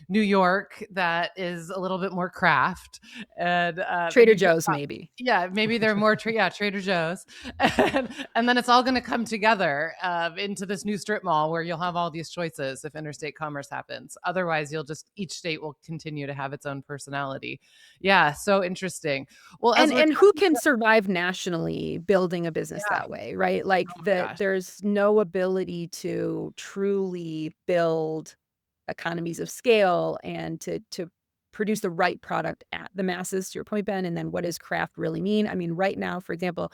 New York that is a little bit more craft, and Trader you've Joe's, got maybe. yeah, maybe they're more Trader Joe's, and then it's all going to come together into this new strip mall where you'll have all these choices if interstate commerce happens. Otherwise, each state will continue to have its own personality. Yeah, so interesting. Well, as we're And who talking can about, survive nationally building a business yeah, that way, right? Like, oh my that gosh, there's no ability to truly build economies of scale and to produce the right product at the masses, to your point, Ben. And then what does craft really mean? I mean, right now, for example,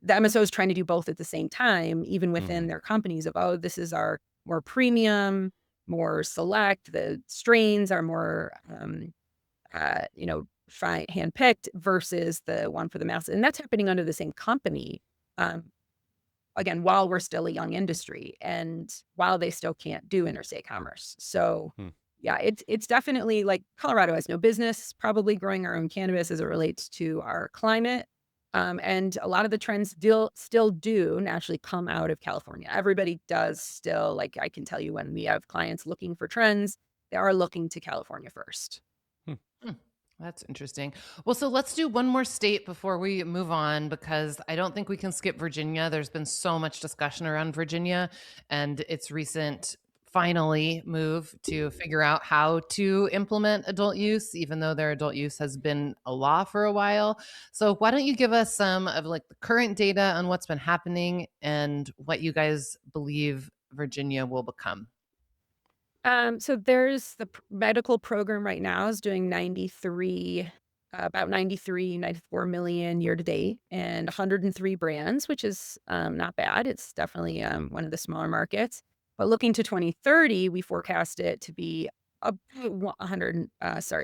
the MSO is trying to do both at the same time, even within Mhm. their companies of, oh, this is our more premium, more select, the strains are more, fine, handpicked versus the one for the masses. And that's happening under the same company. Um, again, while we're still a young industry and while they still can't do interstate commerce. So Hmm. yeah, it's definitely like Colorado has no business probably growing our own cannabis as it relates to our climate. And a lot of the trends still do naturally come out of California. Everybody does still, like, I can tell you when we have clients looking for trends, they are looking to California first. Hmm. Hmm, that's interesting. Well, so let's do one more state before we move on because I don't think we can skip Virginia. There's been so much discussion around Virginia and its recent finally move to figure out how to implement adult use, even though their adult use has been a law for a while. So, why don't you give us some of like the current data on what's been happening and what you guys believe Virginia will become? So there's the medical program right now is doing about 94 million year to date and 103 brands, which is not bad. It's definitely one of the smaller markets. But looking to 2030, we forecast it to be about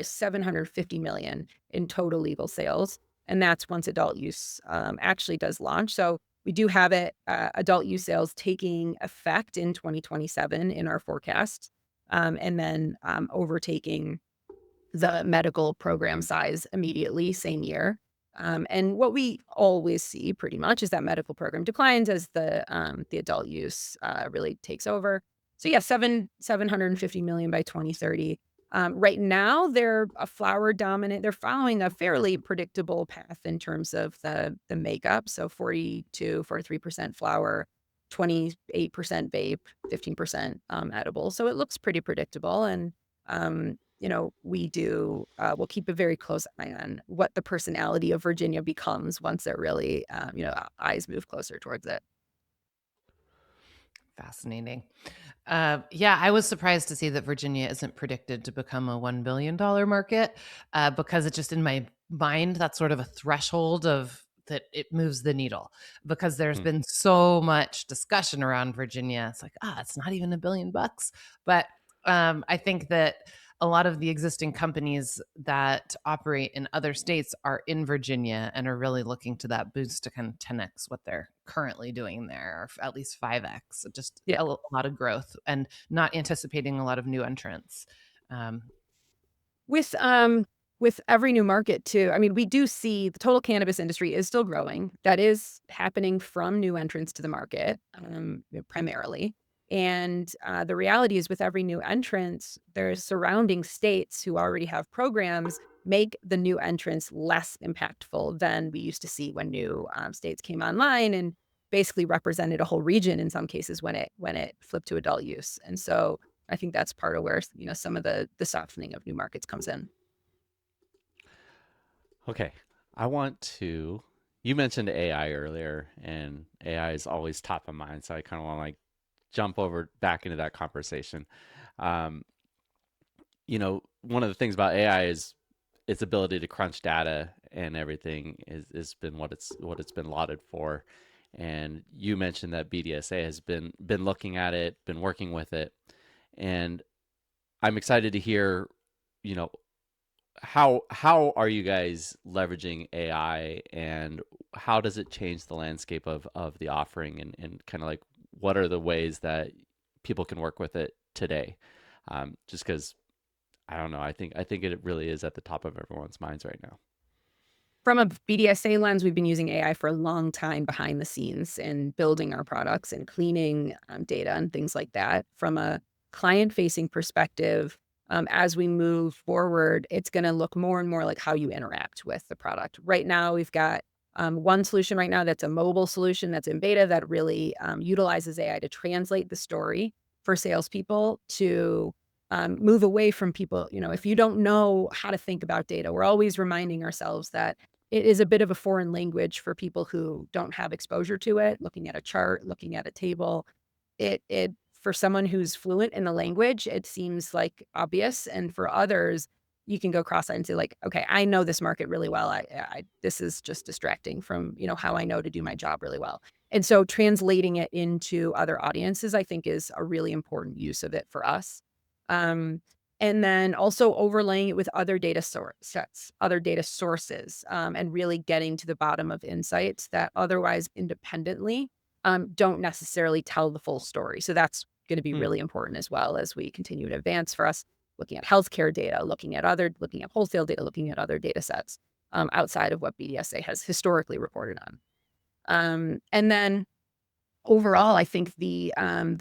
750 million in total legal sales. And that's once adult use actually does launch. So we do have it, adult use sales taking effect in 2027 in our forecast, and then overtaking the medical program size immediately, same year. And what we always see pretty much is that medical program declines as the adult use really takes over. So yeah, 750 million by 2030. Right now, they're a flower dominant. They're following a fairly predictable path in terms of the makeup. So 43% flower, 28% vape, 15% edible. So it looks pretty predictable. And we'll keep a very close eye on what the personality of Virginia becomes once it really, eyes move closer towards it. Fascinating. Yeah, I was surprised to see that Virginia isn't predicted to become a $1 billion market because it's just in my mind that's sort of a threshold of that it moves the needle because there's Hmm. been so much discussion around Virginia. It's like, it's not even $1 billion. But I think that a lot of the existing companies that operate in other states are in Virginia and are really looking to that boost to kind of 10x what they're currently doing there, or at least 5x. Just Yeah. a lot of growth and not anticipating a lot of new entrants. Um, With every new market too, I mean, we do see the total cannabis industry is still growing. That is happening from new entrants to the market, primarily. And the reality is with every new entrant, there's surrounding states who already have programs make the new entrants less impactful than we used to see when new states came online and basically represented a whole region in some cases when it flipped to adult use. And so I think that's part of where, some of the softening of new markets comes in. Okay. I want to. You mentioned AI earlier, and AI is always top of mind. So I kind of want to like jump over back into that conversation. Um, one of the things about AI is its ability to crunch data and everything is been what it's been lauded for. And you mentioned that BDSA has been looking at it, been working with it, and I'm excited to hear, you know, how are you guys leveraging AI and how does it change the landscape of the offering and kind of like what are the ways that people can work with it today. Just because I don't know, I think it really is at the top of everyone's minds right now. From a BDSA lens, we've been using AI for a long time behind the scenes and building our products and cleaning data and things like that. From a client-facing perspective, as we move forward, it's going to look more and more like how you interact with the product. Right now, we've got one solution right now that's a mobile solution that's in beta that really utilizes AI to translate the story for salespeople to move away from people. If you don't know how to think about data, we're always reminding ourselves that it is a bit of a foreign language for people who don't have exposure to it. Looking at a chart, looking at a table, it for someone who's fluent in the language, it seems like obvious, and for others, you can go cross-eyed and say like, okay, I know this market really well. This is just distracting from how I know to do my job really well. And so translating it into other audiences, I think, is a really important use of it for us. Um, and then also overlaying it with other data sets, other data sources, and really getting to the bottom of insights that otherwise independently don't necessarily tell the full story. So that's going to be Hmm. really important as well as we continue to advance for us, looking at healthcare data, looking at wholesale data, looking at other data sets outside of what BDSA has historically reported on. And then overall, I think the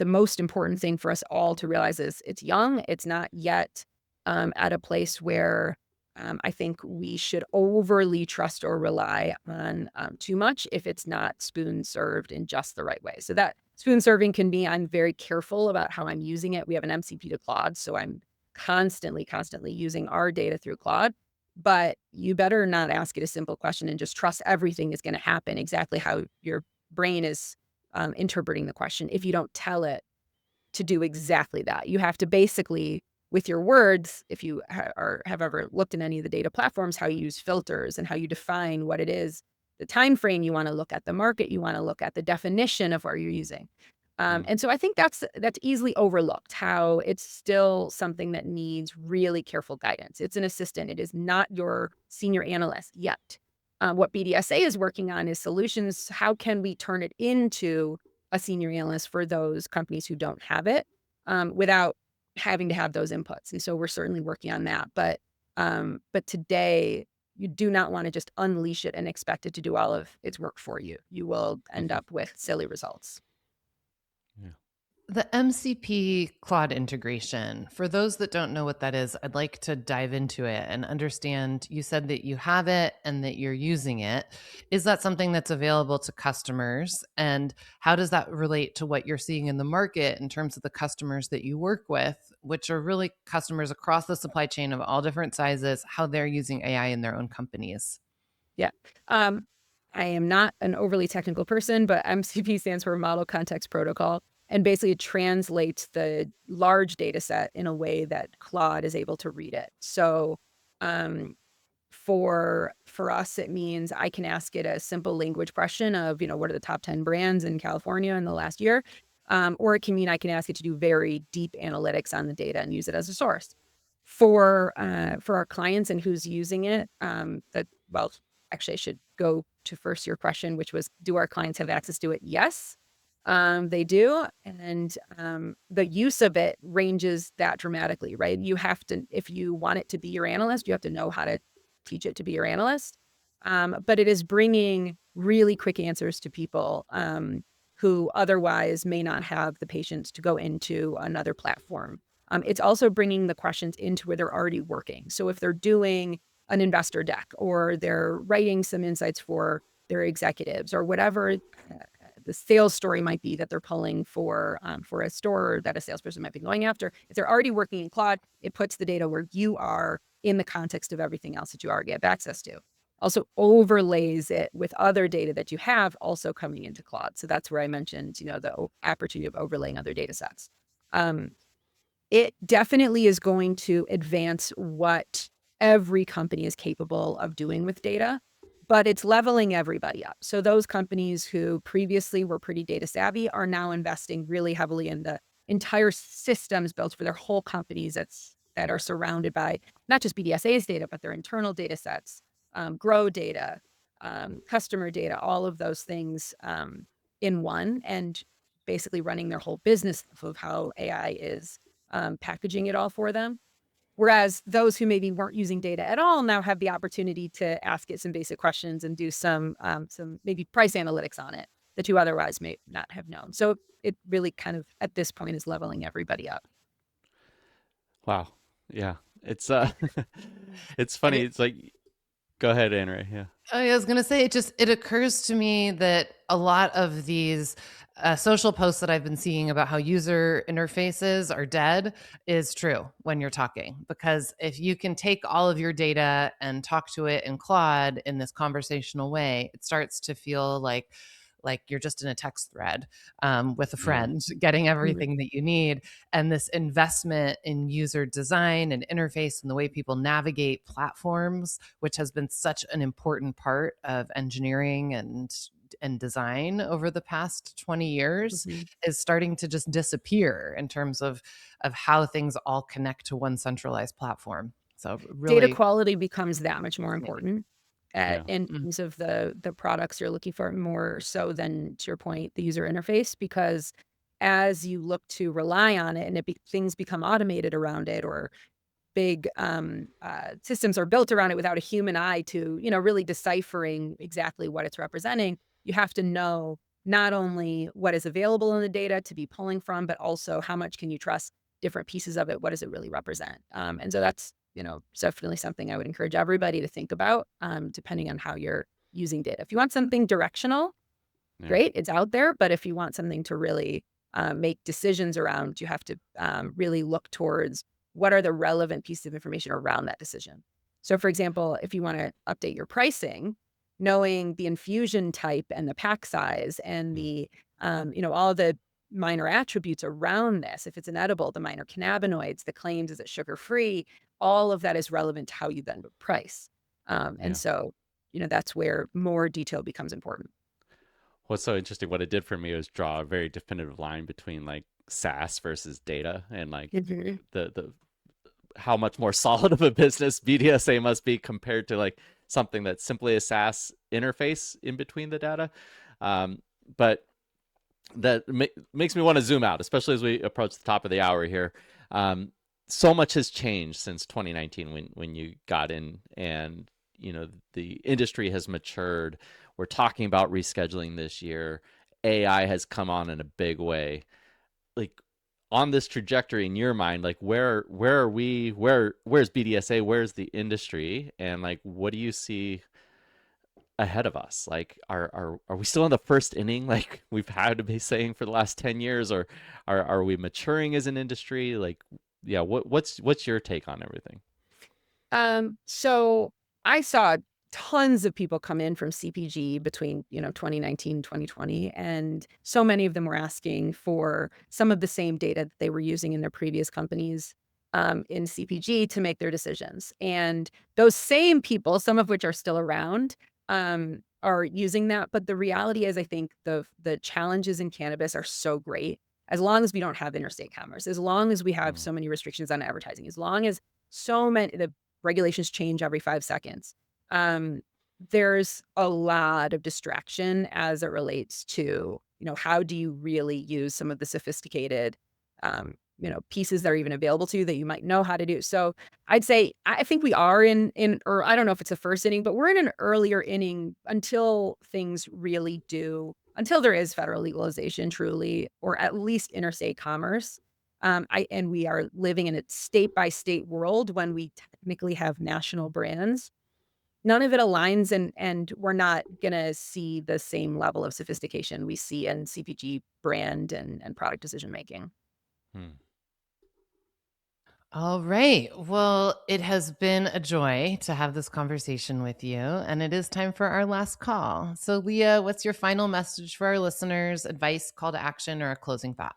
most important thing for us all to realize is it's young. It's not yet at a place where I think we should overly trust or rely on too much if it's not spoon served in just the right way. So that spoon serving can be, I'm very careful about how I'm using it. We have an MCP to Claude, so I'm constantly using our data through Claude. But you better not ask it a simple question and just trust everything is going to happen exactly how your brain is interpreting the question if you don't tell it to do exactly that. You have to basically, with your words, if you have ever looked in any of the data platforms, how you use filters and how you define what it is, the time frame you want to look at, the market you want to look at, the definition of what you're using. Hmm. And so I think that's easily overlooked, how it's still something that needs really careful guidance. It's an assistant. It is not your senior analyst yet. What BDSA is working on is solutions. How can we turn it into a senior analyst for those companies who don't have it without having to have those inputs? And so we're certainly working on that. But today, you do not want to just unleash it and expect it to do all of its work for you. You will end Hmm. up with silly results. Yeah. The MCP Claude integration, for those that don't know what that is, I'd like to dive into it and understand. You said that you have it and that you're using it. Is that something that's available to customers? And how does that relate to what you're seeing in the market in terms of the customers that you work with, which are really customers across the supply chain of all different sizes, how they're using AI in their own companies? Yeah. Um, I am not an overly technical person, but MCP stands for Model Context Protocol. And basically, it translates the large data set in a way that Claude is able to read it. So, um, for us, it means I can ask it a simple language question of, what are the top 10 brands in California in the last year? Or it can mean I can ask it to do very deep analytics on the data and use it as a source. For our clients and who's using it, well, actually, I should go to first your question, which was, do our clients have access to it? Yes, they do. And the use of it ranges that dramatically, right? You have to, if you want it to be your analyst, you have to know how to teach it to be your analyst. But it is bringing really quick answers to people who otherwise may not have the patience to go into another platform. It's also bringing the questions into where they're already working. So if they're doing an investor deck or they're writing some insights for their executives or whatever the sales story might be that they're pulling for a store that a salesperson might be going after, if they're already working in Claude, it puts the data where you are in the context of everything else that you already have access to. Also overlays it with other data that you have also coming into Claude. So that's where I mentioned, the opportunity of overlaying other data sets. Um, it definitely is going to advance what every company is capable of doing with data, but it's leveling everybody up. So those companies who previously were pretty data savvy are now investing really heavily in the entire systems built for their whole companies that are surrounded by not just BDSA's data, but their internal data sets, grow data, customer data, all of those things in one, and basically running their whole business off of how AI is packaging it all for them. Whereas those who maybe weren't using data at all now have the opportunity to ask it some basic questions and do some maybe price analytics on it that you otherwise may not have known. So it really kind of at this point is leveling everybody up. Wow. Yeah. It's it's And funny. It's like, go ahead, Anne Ray. Yeah. I was gonna say it occurs to me that a lot of these social posts that I've been seeing about how user interfaces are dead is true when you're talking, because if you can take all of your data and talk to it in Claude in this conversational way, it starts to feel like you're just in a text thread with a Yeah. friend, getting Mm. everything that you need. And this investment in user design and interface and the way people navigate platforms, which has been such an important part of engineering and design over the past 20 years, Mhm. is starting to just disappear in terms of how things all connect to one centralized platform. So Data really quality becomes that much more fascinating. important Yeah. in Mm. terms of the products you're looking for more so than, to your point, the user interface, because as you look to rely on it and things become automated around it, or big systems are built around it without a human eye to, really deciphering exactly what it's representing, you have to know not only what is available in the data to be pulling from, but also how much can you trust different pieces of it? What does it really represent? And so that's, definitely something I would encourage everybody to think about, depending on how you're using data. If you want something directional, Yeah. great, it's out there. But if you want something to really make decisions around, you have to really look towards what are the relevant pieces of information around that decision. So, for example, if you want to update your pricing, knowing the infusion type and the pack size and Mm. all the minor attributes around this, if it's an edible, the minor cannabinoids, the claims, is it sugar free, all of that is relevant to how you then price. And Yeah. so, that's where more detail becomes important. What's so interesting, what it did for me was draw a very definitive line between like SaaS versus data, and like Mhm. the how much more solid of a business BDSA must be compared to like something that's simply a SaaS interface in between the data. But that makes me want to zoom out, especially as we approach the top of the hour here. Um, so much has changed since 2019 when you got in, and the industry has matured. We're talking about rescheduling this year. AI has come on in a big way. Like, on this trajectory in your mind, like where are we? Where's BDSA? Where's the industry? And like, what do you see ahead of us? Like, are we still in the first inning, like we've had to be saying for the last 10 years, or are we maturing as an industry? Like, yeah, what's your take on everything? So I saw tons of people come in from CPG between, 2019 and 2020, and so many of them were asking for some of the same data that they were using in their previous companies in CPG to make their decisions. And those same people, some of which are still around, are using that. But the reality is, I think the challenges in cannabis are so great. As long as we don't have interstate commerce, as long as we have Mm, so many restrictions on advertising, as long as so many the regulations change every 5 seconds. Um, there's a lot of distraction as it relates to, how do you really use some of the sophisticated, pieces that are even available to you that you might know how to do. So I'd say I think we are or I don't know if it's a first inning, but we're in an earlier inning until things really do, until there is federal legalization truly, or at least interstate commerce. And we are living in a state by state world when we technically have national brands. None of it aligns, and we're not gonna see the same level of sophistication we see in CPG brand and product decision making. hmm. All right. Well, it has been a joy to have this conversation with you, and it is time for our last call. So, Leah, what's your final message for our listeners? Advice, call to action, or a closing thought?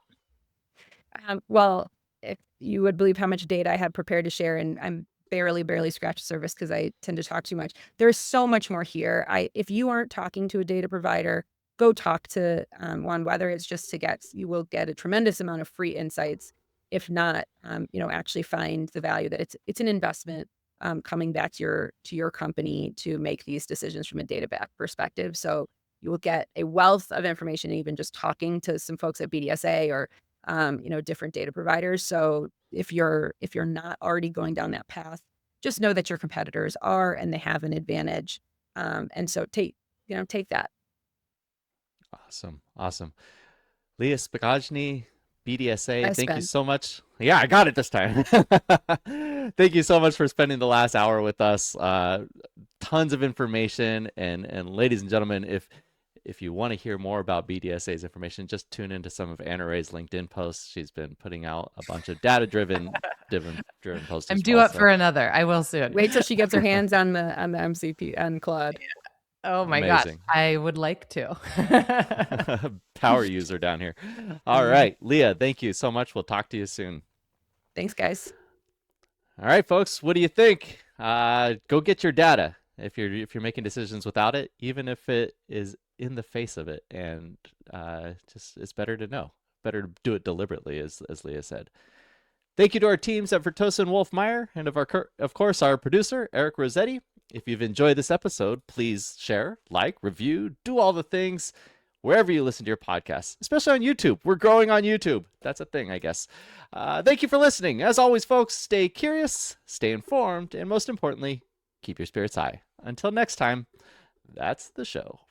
Well, if you would believe how much data I had prepared to share, and I'm barely scratched the surface because I tend to talk too much. There's so much more here. If you aren't talking to a data provider, go talk to one. Whether it's just you will get a tremendous amount of free insights. If not, actually find the value that it's an investment coming back to your company to make these decisions from a data back perspective. So you will get a wealth of information, even just talking to some folks at BDSA or different data providers. So if you're not already going down that path, just know that your competitors are, and they have an advantage. And so take that. Awesome. Leah Spikajny, BDSA, Yes, thank you Ben. so much. Yeah, I got it this time. Thank you so much for spending the last hour with us. Tons of information, and ladies and gentlemen, if you want to hear more about BDSA's information, just tune into some of Anna Ray's LinkedIn posts. She's been putting out a bunch of data-driven posts I'm as due well. up for another. I will soon. Wait till she gets her hands on the MCP on Claude. Oh my gosh, Amazing. I would like to. Power user down here. All right, Leah, thank you so much. We'll talk to you soon. Thanks, guys. All right, folks, what do you think? Go get your data if you're making decisions without it, even if it is in the face of it, and just it's better to know. Better to do it deliberately, as Leah said. Thank you to our teams at Vertosa and Wolfmeyer, and of course our producer Eric Rossetti. If you've enjoyed this episode, please share, like, review, do all the things wherever you listen to your podcasts, especially on YouTube. We're growing on YouTube. That's a thing, I guess. Thank you for listening. As always, folks, stay curious, stay informed, and most importantly, keep your spirits high. Until next time, that's the show.